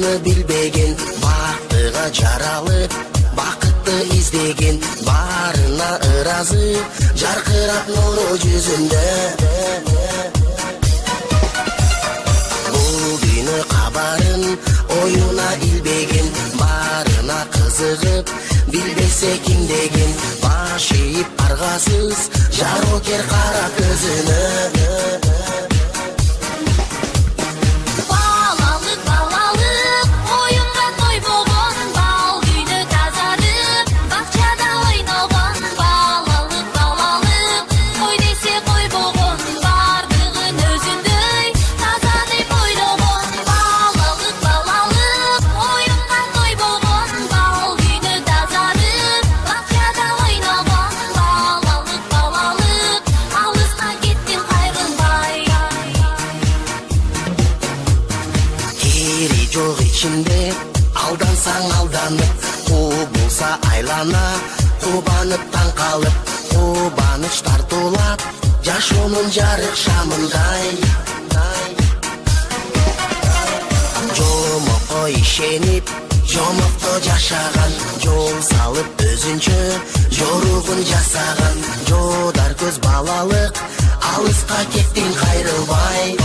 бардыгыны билбеген, бактыга жаралып бакытты издеген, барына ыразы жаркырап нуру жүзүндө. Бул күнү кабарын оюна илбеген, барына кызыгып билбесе ким деген, баш ийип аргасыз жарокер кара көзүнө. Жок ичинде алдансаң алданып, кубулса айлана, кубанып таң калып, кубаныч тартуулап, жашоонун жарык шамындай. Жомокко ишенип, жомокто жашаган, жол салып өзүнчө жоругун жасаган, жодар көз балалык, алыска кеттиң кайрылбай.